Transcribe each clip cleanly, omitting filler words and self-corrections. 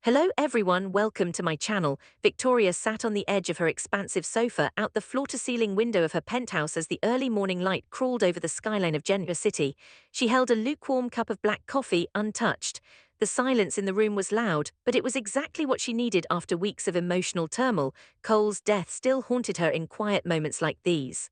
Hello everyone, welcome to my channel. Victoria sat on the edge of her expansive sofa out the floor-to-ceiling window of her penthouse as the early morning light crawled over the skyline of Genoa City. She held a lukewarm cup of black coffee untouched. The silence in the room was loud, but it was exactly what she needed after weeks of emotional turmoil. Cole's death still haunted her in quiet moments like these.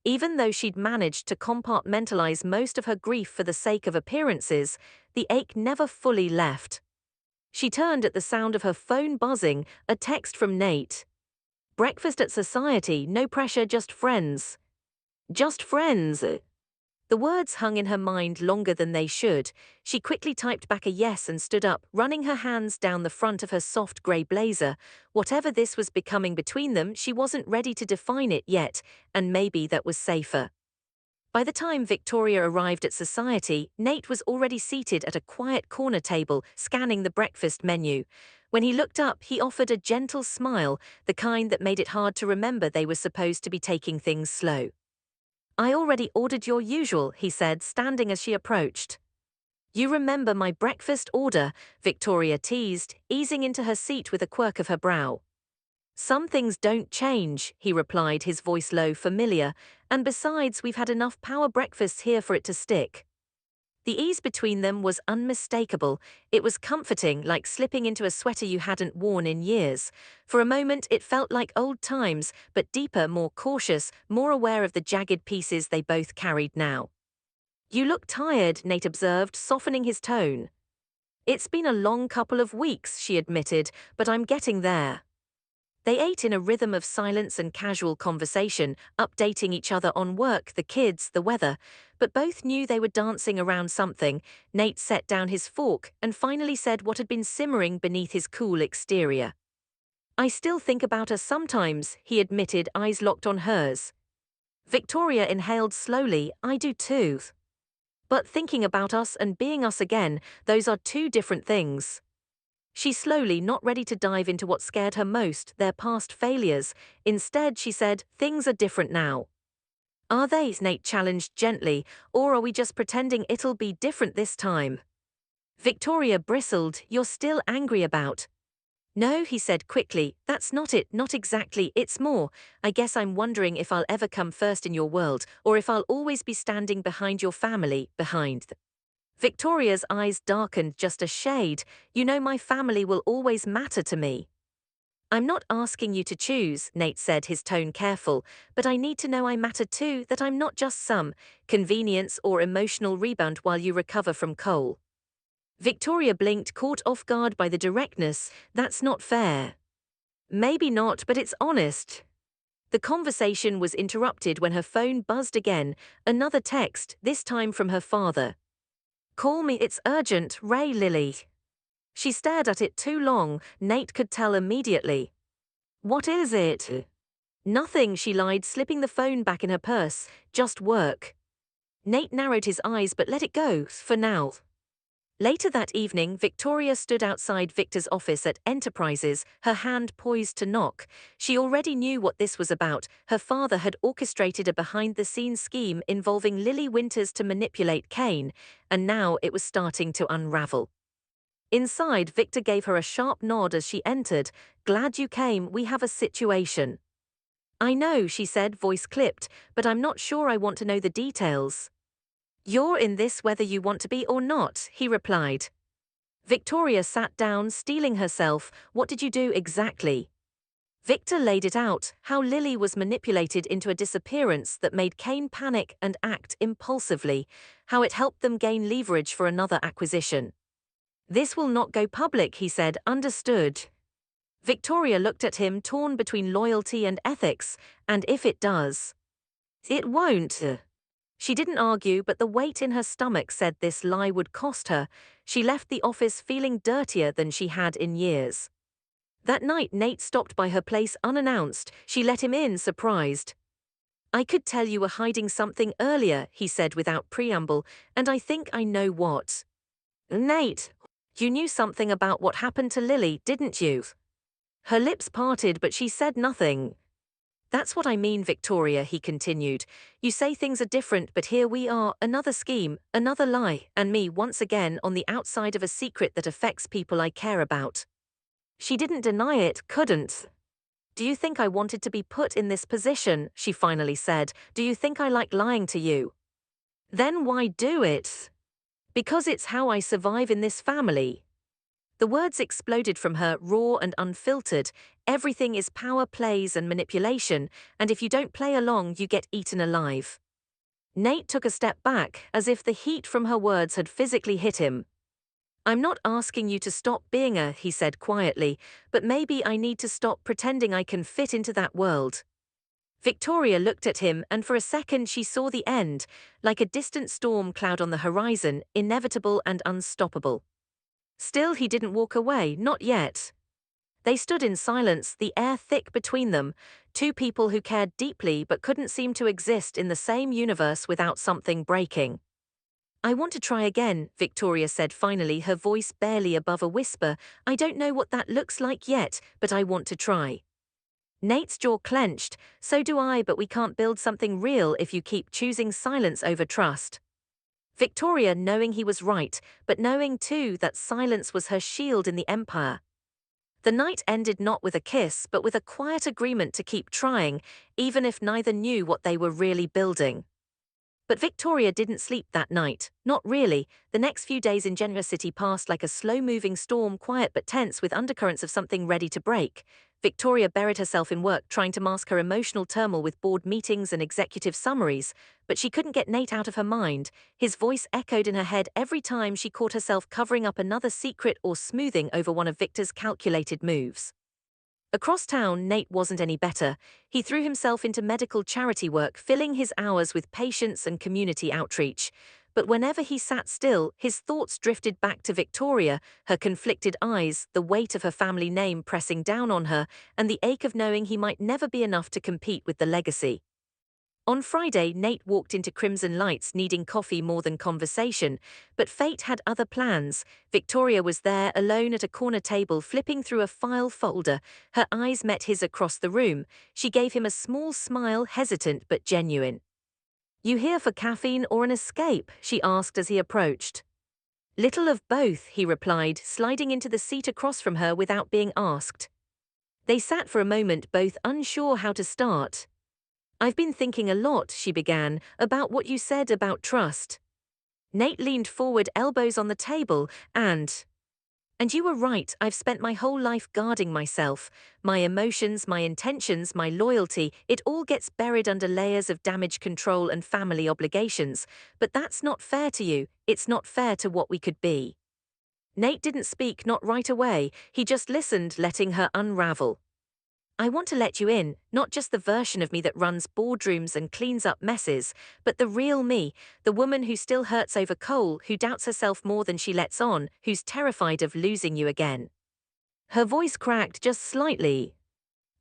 Even though she'd managed to compartmentalize most of her grief for the sake of appearances, the ache never fully left. She turned at the sound of her phone buzzing, a text from Nate. "Breakfast at society, no pressure, just friends." Just friends. The words hung in her mind longer than they should. She quickly typed back a yes and stood up, running her hands down the front of her soft grey blazer. Whatever this was becoming between them, she wasn't ready to define it yet, and maybe that was safer. By the time Victoria arrived at society, Nate was already seated at a quiet corner table, scanning the breakfast menu. When he looked up, he offered a gentle smile, the kind that made it hard to remember they were supposed to be taking things slow. "I already ordered your usual," he said, standing as she approached. "You remember my breakfast order," Victoria teased, easing into her seat with a quirk of her brow. "Some things don't change," he replied, his voice low, familiar, "and besides, we've had enough power breakfasts here for it to stick." The ease between them was unmistakable. It was comforting, like slipping into a sweater you hadn't worn in years. For a moment, it felt like old times, but deeper, more cautious, more aware of the jagged pieces they both carried now. "You look tired," Nate observed, softening his tone. "It's been a long couple of weeks," she admitted, "but I'm getting there." They ate in a rhythm of silence and casual conversation, updating each other on work, the kids, the weather, but both knew they were dancing around something. Nate set down his fork and finally said what had been simmering beneath his cool exterior. "I still think about us sometimes," he admitted, eyes locked on hers. Victoria inhaled slowly. "I do too. But thinking about us and being us again, those are two different things." She slowly, not ready to dive into what scared her most, their past failures. Instead, she said, "Things are different now." "Are they?" Nate challenged gently, "or are we just pretending it'll be different this time?" Victoria bristled. "You're still angry about?" "No," he said quickly, "that's not it, not exactly, it's more. I guess I'm wondering if I'll ever come first in your world, or if I'll always be standing behind your family, behind them." Victoria's eyes darkened just a shade. "You know, my family will always matter to me." "I'm not asking you to choose," Nate said, his tone careful, "but I need to know I matter too, that I'm not just some convenience or emotional rebound while you recover from Cole." Victoria blinked, caught off guard by the directness. "That's not fair." "Maybe not, but it's honest." The conversation was interrupted when her phone buzzed again, another text, this time from her father. "Call me, it's urgent, Ray Lily." She stared at it too long, Nate could tell immediately. "What is it?" "Nothing," she lied, slipping the phone back in her purse. "Just work." Nate narrowed his eyes but let it go, for now. Later that evening, Victoria stood outside Victor's office at Enterprises, her hand poised to knock. She already knew what this was about. Her father had orchestrated a behind-the-scenes scheme involving Lily Winters to manipulate Kane, and now it was starting to unravel. Inside, Victor gave her a sharp nod as she entered. "Glad you came, we have a situation." "I know," she said, voice clipped, "but I'm not sure I want to know the details." "You're in this whether you want to be or not," he replied. Victoria sat down, steeling herself. "What did you do exactly?" Victor laid it out, how Lily was manipulated into a disappearance that made Kane panic and act impulsively, how it helped them gain leverage for another acquisition. "This will not go public," he said. "Understood." Victoria looked at him, torn between loyalty and ethics. "And if it does?" "It won't." She didn't argue, but the weight in her stomach said this lie would cost her. She left the office feeling dirtier than she had in years. That night, Nate stopped by her place unannounced. She let him in, surprised. "I could tell you were hiding something earlier," he said without preamble, "and I think I know what." "Nate, you knew something about what happened to Lily, didn't you?" Her lips parted, but she said nothing. "That's what I mean, Victoria," he continued. "You say things are different, but here we are, another scheme, another lie, and me once again on the outside of a secret that affects people I care about." She didn't deny it, couldn't. Do you think I wanted to be put in this position? She finally said. Do you think I like lying to you? Then why do it? Because it's how I survive in this family. The words exploded from her, raw and unfiltered. Everything is power plays and manipulation, and if you don't play along, you get eaten alive. Nate took a step back, as if the heat from her words had physically hit him. I'm not asking you to stop being he said quietly, but maybe I need to stop pretending I can fit into that world. Victoria looked at him, and for a second she saw the end, like a distant storm cloud on the horizon, inevitable and unstoppable. Still, he didn't walk away, not yet. They stood in silence, the air thick between them, two people who cared deeply but couldn't seem to exist in the same universe without something breaking. I want to try again, Victoria said finally, her voice barely above a whisper. I don't know what that looks like yet, but I want to try. Nate's jaw clenched. So do I, but we can't build something real if you keep choosing silence over trust. Victoria, knowing he was right, but knowing too that silence was her shield in the empire. The night ended not with a kiss, but with a quiet agreement to keep trying, even if neither knew what they were really building. But Victoria didn't sleep that night, not really. The next few days in Genoa City passed like a slow-moving storm, quiet but tense with undercurrents of something ready to break. Victoria buried herself in work, trying to mask her emotional turmoil with board meetings and executive summaries, but she couldn't get Nate out of her mind. His voice echoed in her head every time she caught herself covering up another secret or smoothing over one of Victor's calculated moves. Across town, Nate wasn't any better. He threw himself into medical charity work, filling his hours with patients and community outreach. But whenever he sat still, his thoughts drifted back to Victoria, her conflicted eyes, the weight of her family name pressing down on her, and the ache of knowing he might never be enough to compete with the legacy. On Friday, Nate walked into Crimson Lights needing coffee more than conversation, but fate had other plans. Victoria was there, alone at a corner table, flipping through a file folder. Her eyes met his across the room. She gave him a small smile, hesitant but genuine. You here for caffeine or an escape? She asked as he approached. Little of both, he replied, sliding into the seat across from her without being asked. They sat for a moment, both unsure how to start. I've been thinking a lot, she began, about what you said about trust. Nate leaned forward, elbows on the table, and you were right, I've spent my whole life guarding myself. My emotions, my intentions, my loyalty, it all gets buried under layers of damage control and family obligations. But that's not fair to you, it's not fair to what we could be. Nate didn't speak, not right away, he just listened, letting her unravel. I want to let you in, not just the version of me that runs boardrooms and cleans up messes, but the real me, the woman who still hurts over coal, who doubts herself more than she lets on, who's terrified of losing you again. Her voice cracked just slightly.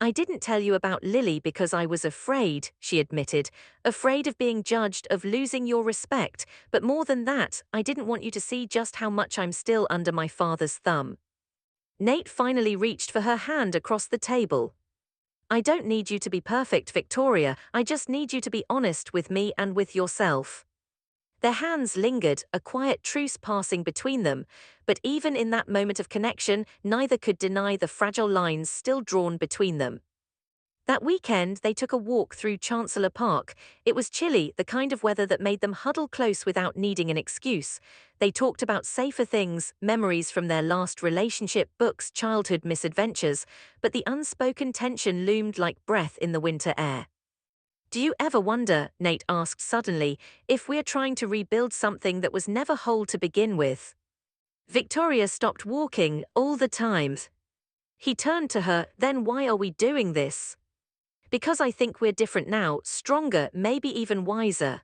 I didn't tell you about Lily because I was afraid, she admitted, afraid of being judged, of losing your respect, but more than that, I didn't want you to see just how much I'm still under my father's thumb. Nate finally reached for her hand across the table. I don't need you to be perfect, Victoria, I just need you to be honest with me and with yourself. Their hands lingered, a quiet truce passing between them, but even in that moment of connection, neither could deny the fragile lines still drawn between them. That weekend, they took a walk through Chancellor Park. It was chilly, the kind of weather that made them huddle close without needing an excuse. They talked about safer things, memories from their last relationship, books, childhood misadventures, but the unspoken tension loomed like breath in the winter air. Do you ever wonder, Nate asked suddenly, if we're trying to rebuild something that was never whole to begin with? Victoria stopped walking, all the time. He turned to her, then why are we doing this? Because I think we're different now, stronger, maybe even wiser.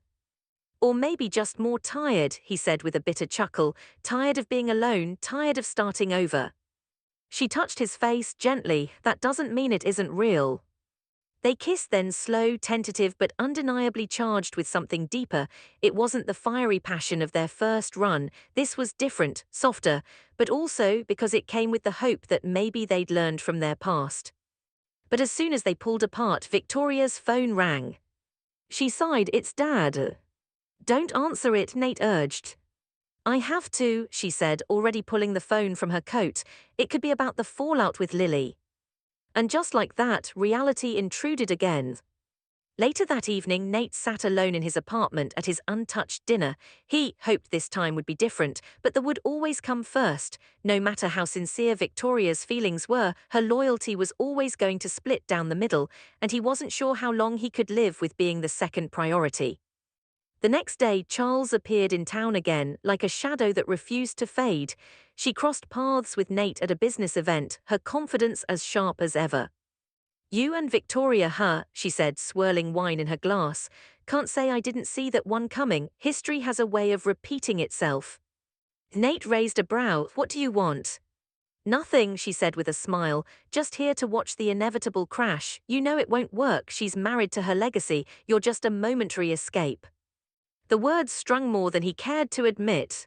Or maybe just more tired, he said with a bitter chuckle, tired of being alone, tired of starting over. She touched his face gently, that doesn't mean it isn't real. They kissed then, slow, tentative but undeniably charged with something deeper. It wasn't the fiery passion of their first run, this was different, softer, but also because it came with the hope that maybe they'd learned from their past. But as soon as they pulled apart, Victoria's phone rang. She sighed, it's Dad. Don't answer it, Nate urged. I have to, she said, already pulling the phone from her coat. It could be about the fallout with Lily. And just like that, reality intruded again. Later that evening, Nate sat alone in his apartment at his untouched dinner. He hoped this time would be different, but the would always come first. No matter how sincere Victoria's feelings were, her loyalty was always going to split down the middle, and he wasn't sure how long he could live with being the second priority. The next day, Charles appeared in town again, like a shadow that refused to fade. She crossed paths with Nate at a business event, her confidence as sharp as ever. You and Victoria, huh? She said, swirling wine in her glass. Can't say I didn't see that one coming. History has a way of repeating itself. Nate raised a brow. What do you want? Nothing, she said with a smile. Just here to watch the inevitable crash. You know it won't work. She's married to her legacy. You're just a momentary escape. The words strung more than he cared to admit.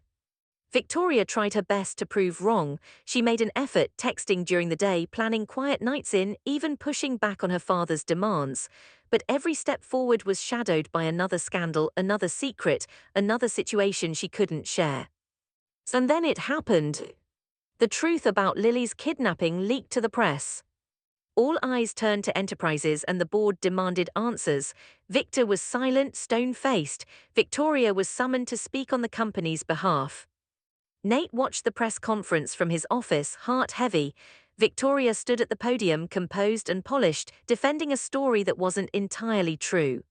Victoria tried her best to prove wrong. She made an effort, texting during the day, planning quiet nights in, even pushing back on her father's demands. But every step forward was shadowed by another scandal, another secret, another situation she couldn't share. And then it happened. The truth about Lily's kidnapping leaked to the press. All eyes turned to Enterprises and the board demanded answers. Victor was silent, stone-faced. Victoria was summoned to speak on the company's behalf. Nate watched the press conference from his office, heart heavy. Victoria stood at the podium, composed and polished, defending a story that wasn't entirely true.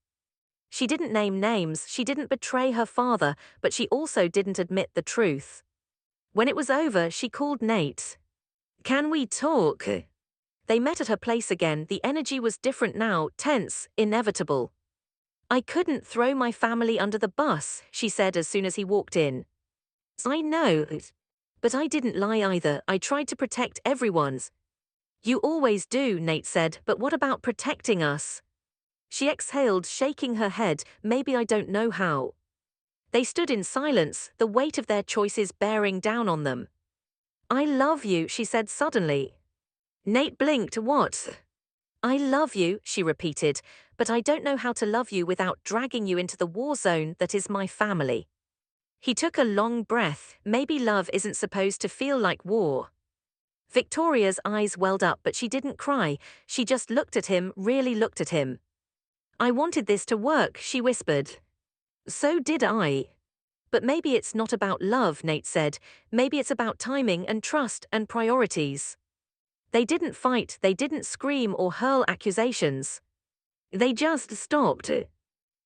She didn't name names, she didn't betray her father, but she also didn't admit the truth. When it was over, she called Nate. Can we talk? They met at her place again. The energy was different now, tense, inevitable. I couldn't throw my family under the bus, she said as soon as he walked in. I know, but I didn't lie either. I tried to protect everyone's. You always do, Nate said, but what about protecting us? She exhaled, shaking her head. Maybe I don't know how. They stood in silence, the weight of their choices bearing down on them. I love you, she said suddenly. Nate blinked. What? I love you, she repeated, but I don't know how to love you without dragging you into the war zone that is my family. He took a long breath. Maybe love isn't supposed to feel like war. Victoria's eyes welled up, but she didn't cry. She just looked at him, really looked at him. I wanted this to work, she whispered. So did I. But maybe it's not about love, Nate said. Maybe it's about timing and trust and priorities. They didn't fight, they didn't scream or hurl accusations. They just stopped.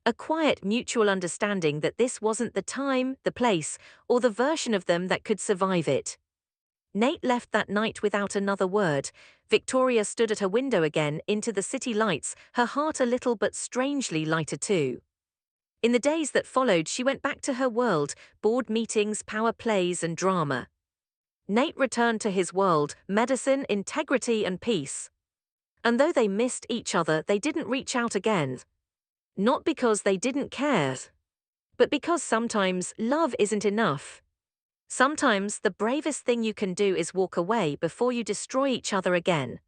A quiet mutual understanding that this wasn't the time, the place, or the version of them that could survive it. Nate left that night without another word. Victoria stood at her window again, into the city lights, her heart a little but strangely lighter too. In the days that followed, she went back to her world, board meetings, power plays, and drama. Nate returned to his world, medicine, integrity, and peace. And though they missed each other, they didn't reach out again. Not because they didn't care, but because sometimes love isn't enough. Sometimes the bravest thing you can do is walk away before you destroy each other again.